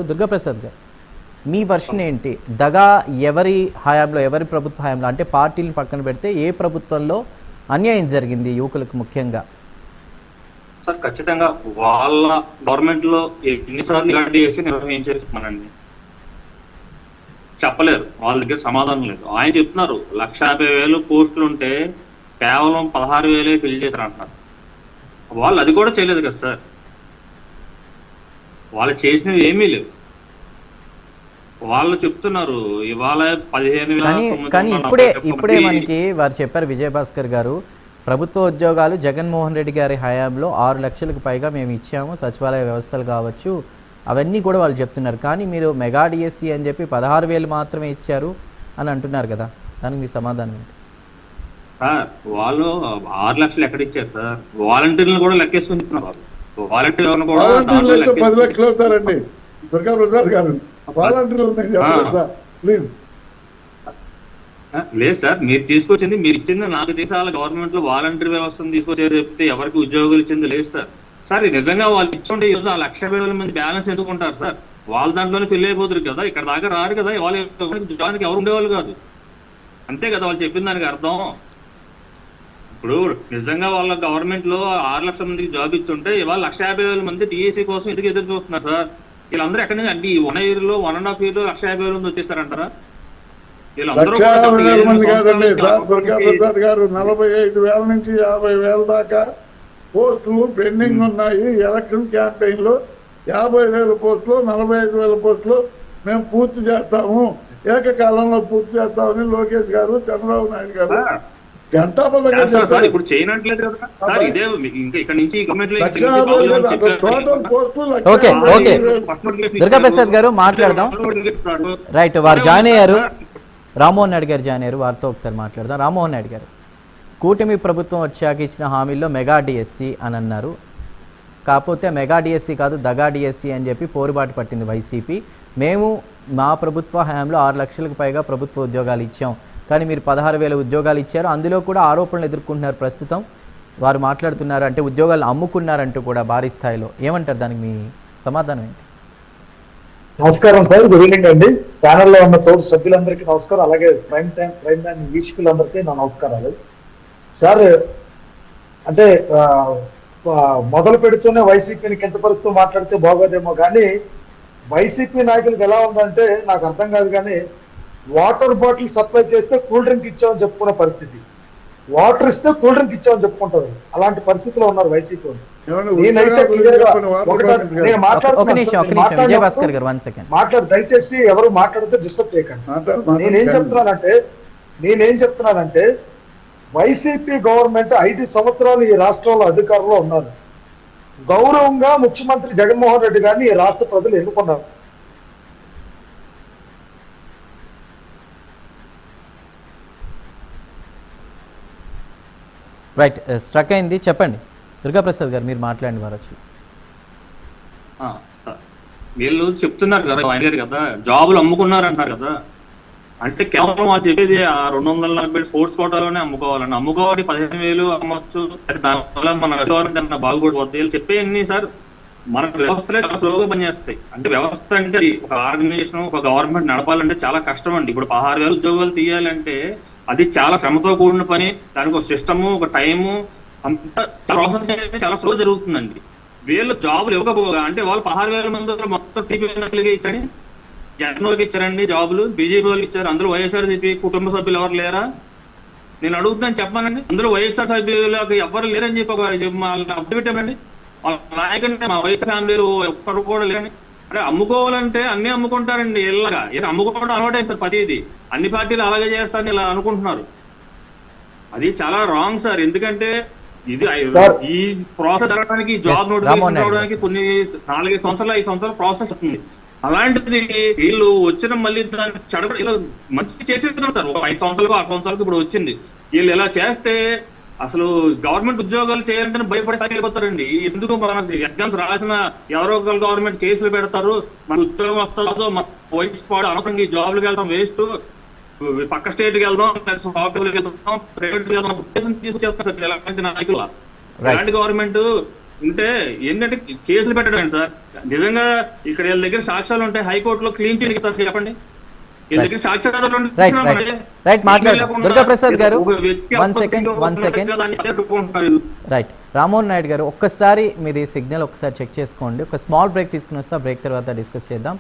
దుర్గాప్రసాద్ గారు, మీ వర్షన్ ఏంటి? దగా ఎవరి హయాంలో, ఎవరి ప్రభుత్వ హయాంలో, అంటే పార్టీలను పక్కన పెడితే ఏ ప్రభుత్వంలో అన్యాయం జరిగింది యువకులకు ముఖ్యంగా? సార్ ఖచ్చితంగా వాళ్ళ గవర్నమెంట్ లో ఎన్నిసార్లు ఇలాంటి చేసి నిర్వహించేస్తున్నానండి, చెప్పలేరు. వాళ్ళ దగ్గర సమాధానం లేదు. ఆయన చెప్తున్నారు 1,50,000 పోస్టులు ఉంటే కేవలం 16,000 ఫిల్ చేశారు అంటున్నారు. వాళ్ళు అది కూడా చేయలేదు కదా సార్. వాళ్ళు చేసినవి ఏమీ లేవు. వాళ్ళు చెప్తున్నారు ఇవాళ 15,000. కానీ ఇప్పుడే మనకి వారు చెప్పారు, విజయభాస్కర్ గారు, ప్రభుత్వ ఉద్యోగాలు జగన్మోహన్ రెడ్డి గారి హయాంలో 6 లక్షలకు పైగా మేము ఇచ్చాము, సచివాలయ వ్యవస్థలు కావచ్చు, అవన్నీ కూడా వాళ్ళు చెప్తున్నారు. కానీ మీరు మెగా డిఎస్సి అని చెప్పి 16,000 మాత్రమే ఇచ్చారు అని అంటున్నారు కదా, దానికి మీ సమాధానం ఏంటి? సార్ వాళ్ళు 6 లక్షలు ఎక్కడ ఇచ్చారు సార్? వాలంటీర్లు కూడా లెక్కేసుకుని ఇస్తున్నారు. వాలంటీర్లను కూడా 10 లక్షలు అవుతారండి దుర్గాప్రసాద్ గారు. వాలంటీర్లు ప్లీజ్ లేదు సార్, మీరు తీసుకొచ్చింది, మీరు ఇచ్చింది 4 దేశాల గవర్నమెంట్ లో వాలంటీర్ వ్యవస్థను తీసుకొచ్చేది చెప్తే ఎవరికి ఉద్యోగాలు ఇచ్చింది లేదు సార్. సార్ నిజంగా వాళ్ళు ఇచ్చుంటే ఈరోజు 1,50,000 మంది బ్యాలెన్స్ ఎందుకుంటారు సార్? వాళ్ళ దాంట్లోనే ఫిల్ అయిపోతారు కదా, ఇక్కడ దాకా రారు కదా, వాళ్ళు జాయిన్కి ఎవరు ఉండేవాళ్ళు కాదు. అంతే కదా వాళ్ళు చెప్పిన దానికి అర్థం. ఇప్పుడు నిజంగా వాళ్ళ గవర్నమెంట్ లో 6 లక్షల మందికి జాబ్ ఇచ్చుంటే ఇవాళ 1,50,000 మంది టీఎస్సీ కోసం ఎందుకు ఎదురు చూస్తున్నారు సార్? వీళ్ళందరూ ఎక్కడి నుంచి అంటే ఈ 1 year లో 1.5 year లో 1,50,000 మంది వచ్చేసారంటారా? 1,50,000 మంది కాదండి సార్. దుర్గాప్రసాద్ గారు 45,000 నుంచి 50,000 దాకా పోస్టులు పెండింగ్ ఉన్నాయి. ఎలక్షన్ క్యాంపెయిన్ లో 50,000 పోస్టులు, 45,000 పోస్టులు మేము పూర్తి చేస్తాము, ఏకకాలంలో పూర్తి చేస్తామని లోకేష్ గారు, చంద్రబాబు నాయుడు గారు ఇప్పుడు చేయనట్లేదు కదా సార్. ఇదే ఇంకా ఇక్కడ నుంచి దుర్గాప్రసాద్ గారు మాట్లాడదాం. రైట్, వారు జాయిన్ అయ్యారు, రామ్మోహన్ నాయుడు గారు జాయిన్ అయ్యారు, వారితో ఒకసారి మాట్లాడదాం. రామ్మోహన్ నాయుడు గారు, కూటమి ప్రభుత్వం వచ్చాక ఇచ్చిన హామీల్లో మెగా డిఎస్సి అని అన్నారు. కాకపోతే మెగా డిఎస్సి కాదు, దగా డిఎస్సి అని చెప్పి పోరుబాటు పట్టింది వైసీపీ. మేము మా ప్రభుత్వ హయాంలో 6 లక్షలకు పైగా ప్రభుత్వ ఉద్యోగాలు ఇచ్చాం, కానీ మీరు 16,000 ఉద్యోగాలు ఇచ్చారు. అందులో కూడా ఆరోపణలు ఎదుర్కొంటున్నారు ప్రస్తుతం. వారు మాట్లాడుతున్నారు అంటే ఉద్యోగాలు అమ్ముకున్నారంటూ కూడా భారీ స్థాయిలో. ఏమంటారు, దానికి మీ సమాధానం ఏంటి? నమస్కారం సార్, గుడ్ ఈవినింగ్ అండి. ప్యానల్లో ఉన్న తోడు సభ్యులందరికీ నమస్కారం, అలాగే ప్రైమ్ టైం వీక్షకులందరికీ నా నమస్కారాలు. సార్ అంటే మొదలు పెడుతూనే వైసీపీని కించపరుస్తూ మాట్లాడితే బాగోదేమో, కానీ వైసీపీ నాయకులకు ఎలా ఉందంటే నాకు అర్థం కాదు. కానీ వాటర్ బాటిల్ సప్లై చేస్తే కూల్ డ్రింక్ ఇచ్చామని చెప్పుకునే పరిస్థితి, వాటర్ ఇస్తే కూల్ డ్రింక్ ఇచ్చామని చెప్పుకుంటారు. అలాంటి పరిస్థితిలో ఉన్నారు వైసీపీ. దయచేసి ఎవరు మాట్లాడితే డిస్టర్బ్ చేయకండి. నేనేం చెప్తున్నానంటే వైసీపీ గవర్నమెంట్ 5 సంవత్సరాలు ఈ రాష్ట్రంలో అధికారంలో ఉన్నారు. గౌరవంగా ముఖ్యమంత్రి జగన్మోహన్ రెడ్డి గారిని ఈ రాష్ట్ర ప్రజలు ఎన్నుకున్నారు. రైట్, స్ట్రక్ అయింది, చెప్పండి దుర్గాప్రసాద్ గారు, మీరు మాట్లాడండి. వారు వచ్చి వీళ్ళు చెప్తున్నారు కదా జాబులు అమ్ముకున్నారు అంటారు కదా, అంటే కేవలం వాళ్ళు చెప్పేది 240 స్పోర్ట్స్ కోటాలోనే అమ్ముకోవాలని. అమ్ముకోవాలి 15,000 అమ్మొచ్చు, దానివల్ల మన రెస్టారెంట్ బాగుపడిపోద్ది. వీళ్ళు చెప్పేవన్నీ సార్ మన వ్యవస్థలే చాలా స్లోగా పనిచేస్తాయి. అంటే వ్యవస్థ అంటే ఒక ఆర్గనైజేషన్, ఒక గవర్నమెంట్ నడపాలంటే చాలా కష్టం అండి. ఇప్పుడు 16,000 ఉద్యోగాలు తీయాలంటే అది చాలా శ్రమతో కూడిన పని. దానికి ఒక సిస్టము, ఒక టైము, అంతా ప్రాసెస్ అనేది చాలా స్లో జరుగుతుందండి. వీళ్ళు జాబులు ఇవ్వకపోగా అంటే వాళ్ళు 16,000 మంది మొత్తం టీపీ ఇచ్చని జగన్ వాళ్ళకి ఇచ్చారండి జాబులు, బీజేపీ వాళ్ళకి ఇచ్చారు. అందులో వైఎస్ఆర్సీపీ కుటుంబ సభ్యులు ఎవరు లేరా? నేను అడుగుతాను చెప్పానండి. అందులో వైఎస్ఆర్ సభ్యులకు ఎవరు లేరని చెప్పి అప్పు పెట్టామండి. వాళ్ళ నాయకుడిని మా వైఎస్ఆర్ ఫ్యామిలీలు ఒక్కరు కూడా లేరని. అంటే అమ్ముకోవాలంటే అన్ని అమ్ముకుంటారండి. ఇలాగా అమ్ముకోవడం అలవాటైంది సార్. ప్రతిదీ అన్ని పార్టీలు అలాగే చేస్తారని ఇలా అనుకుంటున్నారు. అది చాలా రాంగ్ సార్. ఎందుకంటే ఇది ఈ ప్రాసెస్ జరగడానికి, జాబ్ నోటిఫికేషన్ రావడానికి కొన్ని 4-5 సంవత్సరాలు 5 సంవత్సరాలు ప్రాసెస్ అవుతుంది. అలాంటిది వీళ్ళు వచ్చిన మళ్ళీ దాన్ని చెడగ ఇలా మంచి చేసేస్తున్నారు సార్. ఒక 5 సంవత్సరాలకు 6 సంవత్సరాలకు ఇప్పుడు వచ్చింది. వీళ్ళు ఇలా చేస్తే అసలు గవర్నమెంట్ ఉద్యోగాలు చేయాలంటే భయపడి వెళ్ళిపోతారండి. ఎందుకు మనకి ఎగ్జామ్స్ రాసిన ఎవరో ఒకరు గవర్నమెంట్ కేసులు పెడతారు, మన ఉద్యోగం వస్తుందో మన వయసు పాడు, అనవసరంగా ఈ జాబ్లకు వెళ్తాం వేస్ట్, పక్క స్టేట్కి వెళ్దాం, సాఫ్ట్వేర్కి వెళ్తాం, ప్రైవేట్కి వెళ్దాం, ఉద్దేశం తీసుకొచ్చేస్తారు సార్. ఎలాంటి నాయకులు, ఎలాంటి గవర్నమెంట్ ఉంటే ఏంటంటే కేసులు పెట్టడం ఏంటి సార్? నిజంగా ఇక్కడ వీళ్ళ దగ్గర సాక్ష్యాలు ఉంటాయి, హైకోర్టులో క్లీన్ చిట్ ఇస్తారు చెప్పండి. వీళ్ళ దగ్గర సాక్ష్యాలు రైట్ రైట్ రైట్ మాట్లాడదాం. దుర్గా ప్రసాద్ గారు one second right. Rammohan Naidu గారు ఒక్కసారి మీది సిగ్నల్ ఒకసారి చెక్ చేసుకోండి. ఒక స్మాల్ బ్రేక్ తీసుకుని వస్తే ఆ బ్రేక్ తర్వాత డిస్కస్ చేద్దాం.